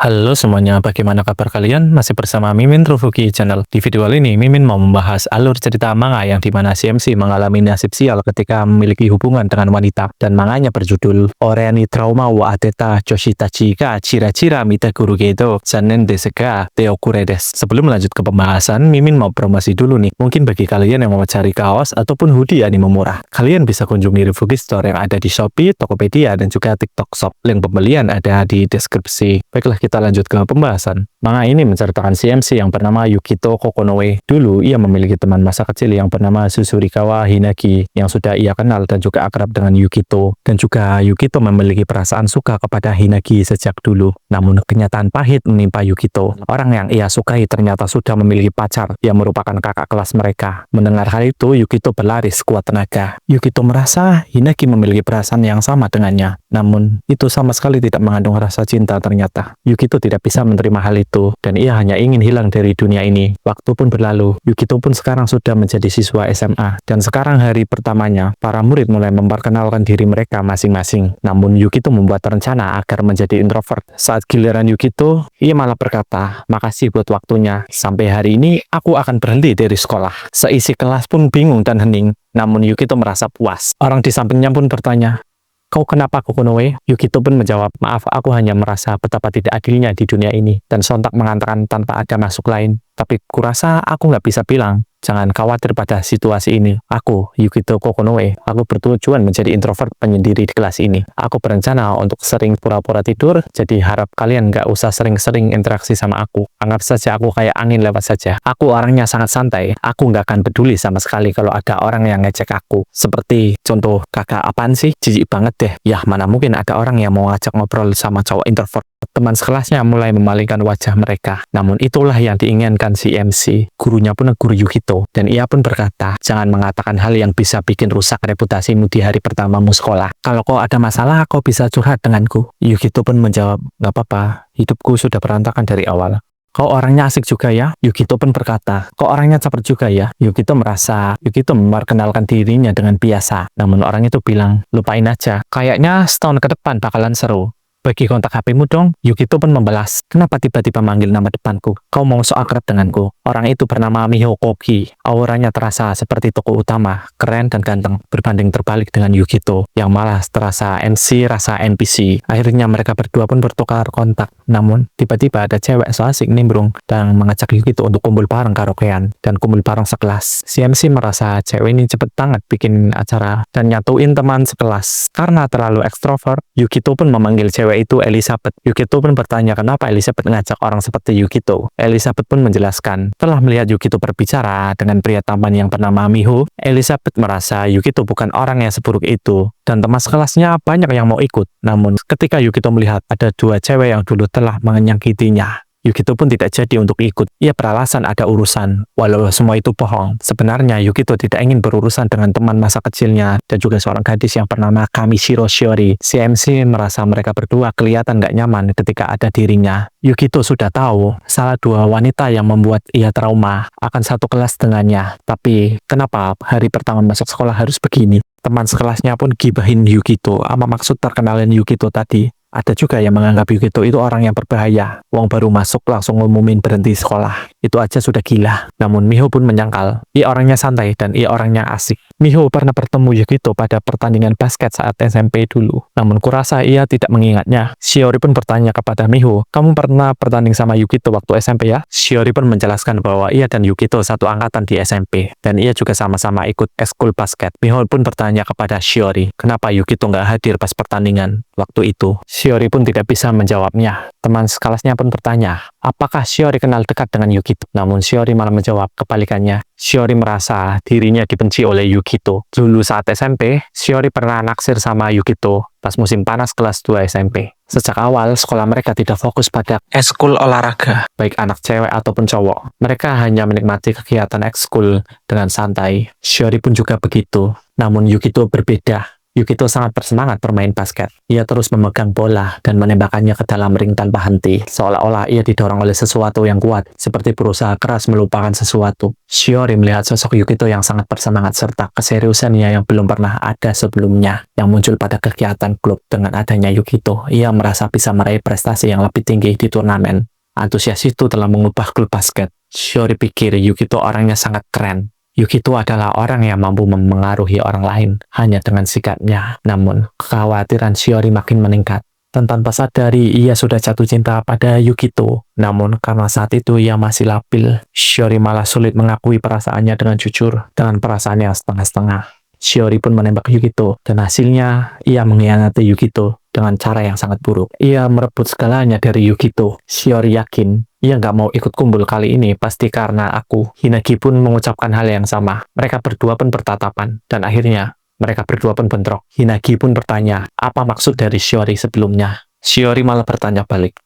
Halo semuanya, bagaimana kabar kalian? Masih bersama Mimin Trufuki Channel. Di video kali ini, Mimin mau membahas alur cerita manga yang dimana CMC mengalami nasib sial ketika memiliki hubungan dengan wanita. Dan manganya berjudul Ore ni Trauma wa Ateta Choshitachi ga Chira-chira Mita Guru Gedo Sanen Desega Teokure des. Sebelum lanjut ke pembahasan, Mimin mau promosi dulu nih. Mungkin bagi kalian yang mau cari kaos ataupun hoodie anime murah, kalian bisa kunjungi Refuki Store yang ada di Shopee, Tokopedia, dan juga TikTok Shop. Link pembelian ada di deskripsi. Baiklah, kita lanjut ke pembahasan. Manga ini menceritakan CMC yang bernama Yukito Kokonoe. Dulu ia memiliki teman masa kecil yang bernama Susurikawa Hinagi yang sudah ia kenal dan juga akrab dengan Yukito. Dan juga Yukito memiliki perasaan suka kepada Hinagi sejak dulu. Namun kenyataan pahit menimpa Yukito. Orang yang ia sukai ternyata sudah memiliki pacar yang merupakan kakak kelas mereka. Mendengar hal itu, Yukito berlari sekuat tenaga. Yukito merasa Hinagi memiliki perasaan yang sama dengannya. Namun itu sama sekali tidak mengandung rasa cinta ternyata. Yukito tidak bisa menerima hal itu, dan ia hanya ingin hilang dari dunia ini. Waktu pun berlalu, Yukito pun sekarang sudah menjadi siswa SMA, dan sekarang hari pertamanya, para murid mulai memperkenalkan diri mereka masing-masing. Namun Yukito membuat rencana agar menjadi introvert. Saat giliran Yukito, ia malah berkata, "Makasih buat waktunya, sampai hari ini aku akan berhenti dari sekolah." Seisi kelas pun bingung dan hening, namun Yukito merasa puas. Orang di sampingnya pun bertanya, "Kau kenapa Kokonoe?" Yukito pun menjawab, "Maaf, aku hanya merasa betapa tidak adilnya di dunia ini." Dan sontak mengatakan tanpa ada masuk lain, "Tapi kurasa aku nggak bisa bilang. Jangan khawatir pada situasi ini. Aku, Yukito Kokonoe, aku bertujuan menjadi introvert penyendiri di kelas ini. Aku berencana untuk sering pura-pura tidur, jadi harap kalian nggak usah sering-sering interaksi sama aku. Anggap saja aku kayak angin lewat saja. Aku orangnya sangat santai. Aku nggak akan peduli sama sekali kalau ada orang yang ngecek aku. Seperti contoh, kakak apaan sih? Jijik banget deh. Yah, mana mungkin ada orang yang mau ngajak ngobrol sama cowok introvert." Teman sekelasnya mulai memalingkan wajah mereka. Namun itulah yang diinginkan si MC. Gurunya pun guru Yukito. Dan ia pun berkata, "Jangan mengatakan hal yang bisa bikin rusak reputasimu di hari pertamamu sekolah. Kalau kau ada masalah, kau bisa curhat denganku." Yukito pun menjawab, "Nggak apa-apa, hidupku sudah berantakan dari awal." "Kau orangnya asik juga ya?" Yukito pun berkata, "Kau orangnya caper juga ya?" Yukito merasa Yukito memperkenalkan dirinya dengan biasa. Namun orang itu bilang, "Lupain aja, kayaknya setahun ke depan bakalan seru. Bagi kontak HP-mu dong." Yukito pun membalas, "Kenapa tiba-tiba manggil nama depanku? Kau mau so akrab denganku?" Orang itu bernama Miho Koki. Auranya terasa seperti tokoh utama, keren dan ganteng, berbanding terbalik dengan Yukito, yang malah terasa MC rasa NPC. Akhirnya mereka berdua pun bertukar kontak. Namun, tiba-tiba ada cewek so asik nimbrung dan mengajak Yukito untuk kumpul bareng karaokean dan kumpul bareng sekelas. CMC merasa cewek ini cepet banget bikin acara dan nyatuin teman sekelas. Karena terlalu ekstrovert, Yukito pun memanggil cewek itu Elizabeth. Yukito pun bertanya kenapa Elizabeth ngajak orang seperti Yukito. Elizabeth pun menjelaskan, setelah melihat Yukito berbicara dengan pria tampan yang bernama Miho, Elizabeth merasa Yukito bukan orang yang seburuk itu, dan teman sekelasnya banyak yang mau ikut. Namun, ketika Yukito melihat ada dua cewek yang dulu telah menyakitinya, Yukito pun tidak jadi untuk ikut. Ia beralasan ada urusan. Walau semua itu bohong, sebenarnya Yukito tidak ingin berurusan dengan teman masa kecilnya dan juga seorang gadis yang bernama Kamishiro Shiori. CMC merasa mereka berdua kelihatan gak nyaman ketika ada dirinya. Yukito sudah tahu salah dua wanita yang membuat ia trauma akan satu kelas dengannya. Tapi kenapa hari pertama masuk sekolah harus begini? Teman sekelasnya pun gibahin Yukito. Apa maksud terkenalin Yukito tadi? Ada juga yang menganggap Yukito itu orang yang berbahaya. Wong baru masuk langsung ngumumin berhenti sekolah. Itu aja sudah gila. Namun Miho pun menyangkal. Ia orangnya santai dan ia orangnya asik. Miho pernah bertemu Yukito pada pertandingan basket saat SMP dulu. Namun kurasa ia tidak mengingatnya. Shiori pun bertanya kepada Miho, "Kamu pernah bertanding sama Yukito waktu SMP ya?" Shiori pun menjelaskan bahwa ia dan Yukito satu angkatan di SMP. Dan ia juga sama-sama ikut ekskul basket. Miho pun bertanya kepada Shiori, kenapa Yukito nggak hadir pas pertandingan waktu itu. Shiori pun tidak bisa menjawabnya. Teman sekelasnya pun bertanya, apakah Shiori kenal dekat dengan Yukito? Namun Shiori malah menjawab kebalikannya. Shiori merasa dirinya dibenci oleh Yukito. Dulu saat SMP, Shiori pernah naksir sama Yukito pas musim panas kelas 2 SMP. Sejak awal, sekolah mereka tidak fokus pada ekskul olahraga, baik anak cewek ataupun cowok. Mereka hanya menikmati kegiatan ekskul dengan santai. Shiori pun juga begitu. Namun Yukito berbeda. Yukito sangat bersemangat bermain basket. Ia terus memegang bola dan menembakkannya ke dalam ring tanpa henti, seolah-olah ia didorong oleh sesuatu yang kuat, seperti berusaha keras melupakan sesuatu. Shiori melihat sosok Yukito yang sangat bersemangat serta keseriusannya yang belum pernah ada sebelumnya, yang muncul pada kegiatan klub. Dengan adanya Yukito, ia merasa bisa meraih prestasi yang lebih tinggi di turnamen. Antusias itu telah mengubah klub basket. Shiori pikir Yukito orangnya sangat keren. Yukito adalah orang yang mampu memengaruhi orang lain hanya dengan sikapnya. Namun, kekhawatiran Shiori makin meningkat. Dan tanpa sadari, ia sudah jatuh cinta pada Yukito. Namun, karena saat itu ia masih labil, Shiori malah sulit mengakui perasaannya dengan jujur, dengan perasaan yang setengah-setengah. Shiori pun menembak Yukito, dan hasilnya ia mengkhianati Yukito dengan cara yang sangat buruk. Ia merebut segalanya dari Yukito. Shiori yakin ia nggak mau ikut kumpul kali ini pasti karena aku. Hinagi pun mengucapkan hal yang sama. Mereka berdua pun bertatapan, dan akhirnya mereka berdua pun bentrok. Hinagi pun bertanya, apa maksud dari Shiori sebelumnya? Shiori malah bertanya balik,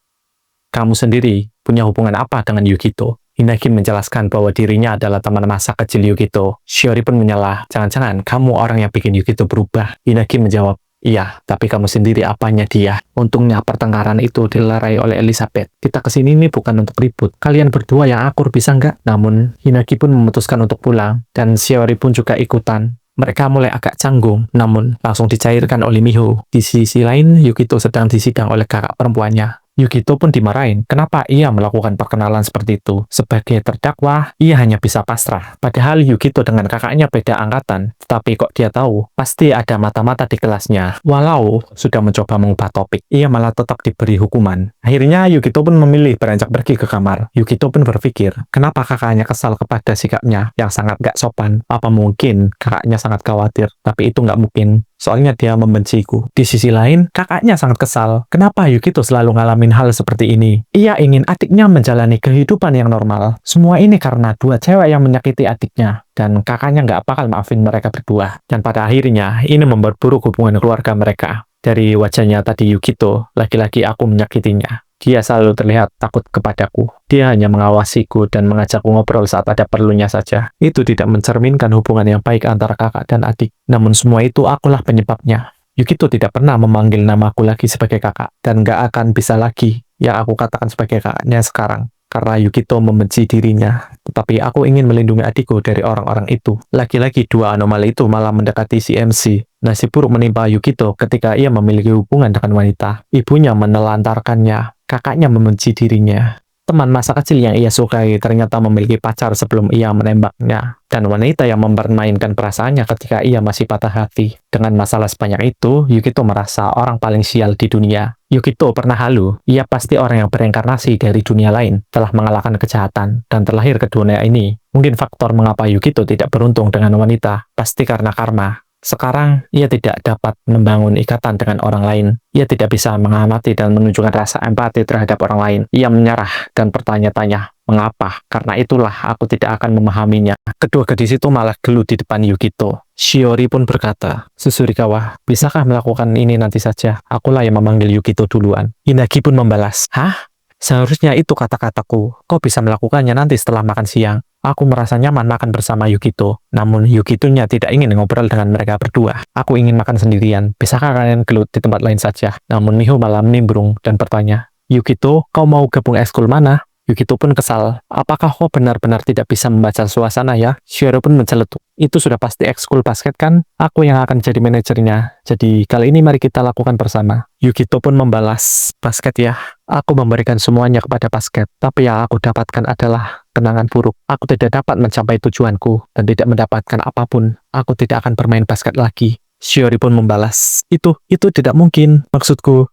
kamu sendiri punya hubungan apa dengan Yukito? Hinagi menjelaskan bahwa dirinya adalah teman masa kecil Yukito. Shiori pun menyalah, jangan-jangan kamu orang yang bikin Yukito berubah. Hinagi menjawab, iya, tapi kamu sendiri apanya dia? Untungnya pertengkaran itu dilerai oleh Elizabeth. Kita kesini ini bukan untuk ribut. Kalian berdua yang akur bisa nggak? Namun, Hinagi pun memutuskan untuk pulang, dan Shiori pun juga ikutan. Mereka mulai agak canggung, namun langsung dicairkan oleh Miho. Di sisi lain, Yukito sedang disidang oleh kakak perempuannya. Yukito pun dimarahin, kenapa ia melakukan perkenalan seperti itu. Sebagai terdakwa, ia hanya bisa pasrah. Padahal Yukito dengan kakaknya beda angkatan, tetapi kok dia tahu, pasti ada mata-mata di kelasnya. Walau sudah mencoba mengubah topik, ia malah tetap diberi hukuman. Akhirnya Yukito pun memilih beranjak pergi ke kamar. Yukito pun berpikir, kenapa kakaknya kesal kepada sikapnya yang sangat gak sopan? Apa mungkin kakaknya sangat khawatir? Tapi itu gak mungkin. Soalnya dia membenciku. Di sisi lain, kakaknya sangat kesal. Kenapa Yukito selalu ngalamin hal seperti ini? Ia ingin adiknya menjalani kehidupan yang normal. Semua ini karena dua cewek yang menyakiti adiknya. Dan kakaknya nggak bakal maafin mereka berdua. Dan pada akhirnya, ini memperburuk hubungan keluarga mereka. Dari wajahnya tadi Yukito, lagi-lagi aku menyakitinya. Dia selalu terlihat takut kepadaku. Dia hanya mengawasiku dan mengajakku ngobrol saat ada perlunya saja. Itu tidak mencerminkan hubungan yang baik antara kakak dan adik. Namun semua itu akulah penyebabnya. Yukito tidak pernah memanggil namaku lagi sebagai kakak. Dan gak akan bisa lagi yang aku katakan sebagai kakaknya sekarang. Karena Yukito membenci dirinya. Tetapi aku ingin melindungi adikku dari orang-orang itu. Lagi-lagi dua anomali itu malah mendekati si MC. Nasib buruk menimpa Yukito ketika ia memiliki hubungan dengan wanita. Ibunya menelantarkannya. Kakaknya membenci dirinya. Teman masa kecil yang ia sukai ternyata memiliki pacar sebelum ia menembaknya. Dan wanita yang mempermainkan perasaannya ketika ia masih patah hati. Dengan masalah sebanyak itu, Yukito merasa orang paling sial di dunia. Yukito pernah halu, ia pasti orang yang bereinkarnasi dari dunia lain, telah mengalahkan kejahatan, dan terlahir ke dunia ini. Mungkin faktor mengapa Yukito tidak beruntung dengan wanita, pasti karena karma. Sekarang, ia tidak dapat membangun ikatan dengan orang lain. Ia tidak bisa mengamati dan menunjukkan rasa empati terhadap orang lain. Ia menyerah dan bertanya-tanya, mengapa? Karena itulah aku tidak akan memahaminya. Kedua gadis itu malah gelut di depan Yukito. Shiori pun berkata, Susurikawa, bisakah melakukan ini nanti saja? Akulah yang memanggil Yukito duluan. Hinagi pun membalas, hah? Seharusnya itu kata-kataku. Kau bisa melakukannya nanti setelah makan siang. Aku merasa nyaman makan bersama Yukito. Namun Yukito-nya tidak ingin ngobrol dengan mereka berdua. Aku ingin makan sendirian. Bisakah kalian gelut di tempat lain saja? Namun Miho malah nimbrung dan bertanya, Yukito, kau mau gabung ekskul mana? Yukito pun kesal. Apakah kau benar-benar tidak bisa membaca suasana ya? Shiori pun menceletuk. Itu sudah pasti ekskul basket kan? Aku yang akan jadi manajernya. Jadi kali ini mari kita lakukan bersama. Yukito pun membalas, basket ya. Aku memberikan semuanya kepada basket. Tapi yang aku dapatkan adalah kenangan buruk. Aku tidak dapat mencapai tujuanku dan tidak mendapatkan apapun. Aku tidak akan bermain basket lagi. Shiori pun membalas, itu tidak mungkin. Maksudku,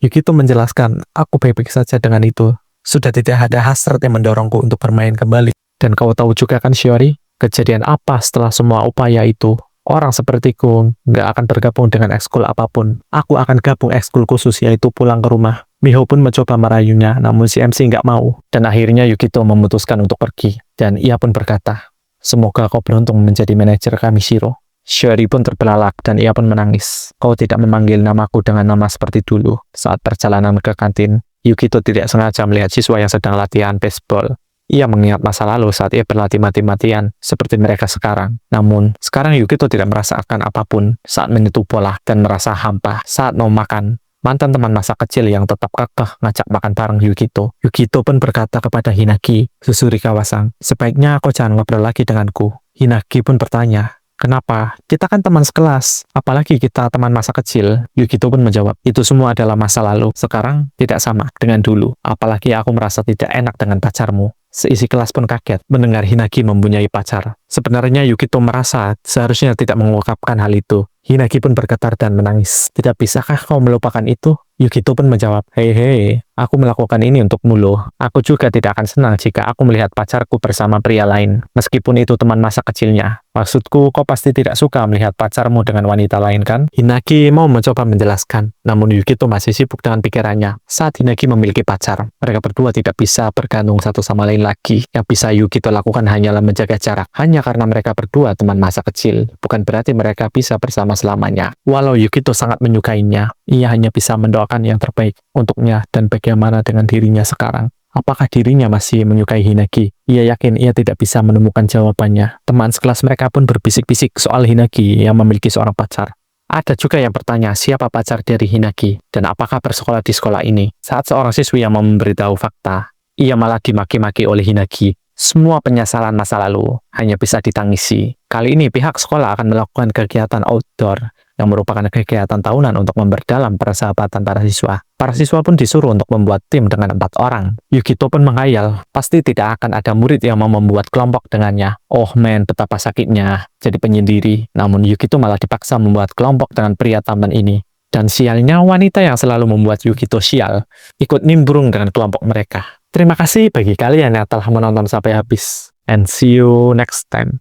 Yukito menjelaskan, aku baik-baik saja dengan itu. Sudah tidak ada hasrat yang mendorongku untuk bermain kembali. Dan kau tahu juga kan Shiori, kejadian apa setelah semua upaya itu? Orang sepertiku nggak akan bergabung dengan ekskul apapun. Aku akan gabung ekskul khusus yaitu pulang ke rumah. Miho pun mencoba merayunya, namun si MC nggak mau. Dan akhirnya Yukito memutuskan untuk pergi. Dan ia pun berkata, semoga kau beruntung menjadi manajer kami, Shiro. Shiori pun terbelalak dan ia pun menangis. Kau tidak memanggil namaku dengan nama seperti dulu. Saat perjalanan ke kantin, Yukito tidak sengaja melihat siswa yang sedang latihan baseball. Ia mengingat masa lalu saat ia berlatih mati-matian seperti mereka sekarang. Namun, sekarang Yukito tidak merasakan apapun saat menyentuh bola dan merasa hampa saat mau makan. Mantan teman masa kecil yang tetap kekeh ngajak makan bareng Yukito. Yukito pun berkata kepada Hinaki, susuri Kawasang, sebaiknya kau jangan ngobrol lagi denganku. Hinaki pun bertanya, kenapa? Kita kan teman sekelas, apalagi kita teman masa kecil. Yukito pun menjawab, itu semua adalah masa lalu. Sekarang tidak sama dengan dulu. Apalagi aku merasa tidak enak dengan pacarmu. Seisi kelas pun kaget mendengar Hinaki mempunyai pacar. Sebenarnya Yukito merasa seharusnya tidak mengungkapkan hal itu. Hinaki pun bergetar dan menangis. Tidak bisakah kau melupakan itu? Yukito pun menjawab, hei, aku melakukan ini untukmu loh. Aku juga tidak akan senang jika aku melihat pacarku bersama pria lain, meskipun itu teman masa kecilnya. Maksudku, kau pasti tidak suka melihat pacarmu dengan wanita lain kan? Hinaki mau mencoba menjelaskan, namun Yukito masih sibuk dengan pikirannya. Saat Hinaki memiliki pacar, mereka berdua tidak bisa bergantung satu sama lain lagi. Yang bisa Yukito lakukan hanyalah menjaga jarak. Hanya karena mereka berdua teman masa kecil, bukan berarti mereka bisa bersama selamanya. Walau Yukito sangat menyukainya, ia hanya bisa mendoakan yang terbaik untuknya dan bagaimana dengan dirinya sekarang. Apakah dirinya masih menyukai Hinaki? Ia yakin ia tidak bisa menemukan jawabannya. Teman sekelas mereka pun berbisik-bisik soal Hinaki yang memiliki seorang pacar. Ada juga yang bertanya siapa pacar dari Hinaki dan apakah bersekolah di sekolah ini. Saat seorang siswi yang memberitahu fakta, ia malah dimaki-maki oleh Hinaki. Semua penyesalan masa lalu hanya bisa ditangisi. Kali ini pihak sekolah akan melakukan kegiatan outdoor yang merupakan kegiatan tahunan untuk memperdalam persahabatan para siswa. Para siswa pun disuruh untuk membuat tim dengan 4 orang. Yukito pun menghayal, pasti tidak akan ada murid yang mau membuat kelompok dengannya. Oh men, betapa sakitnya jadi penyendiri. Namun Yukito malah dipaksa membuat kelompok dengan pria tampan ini. Dan sialnya wanita yang selalu membuat Yukito sial, ikut nimbrung dengan kelompok mereka. Terima kasih bagi kalian yang telah menonton sampai habis. And see you next time.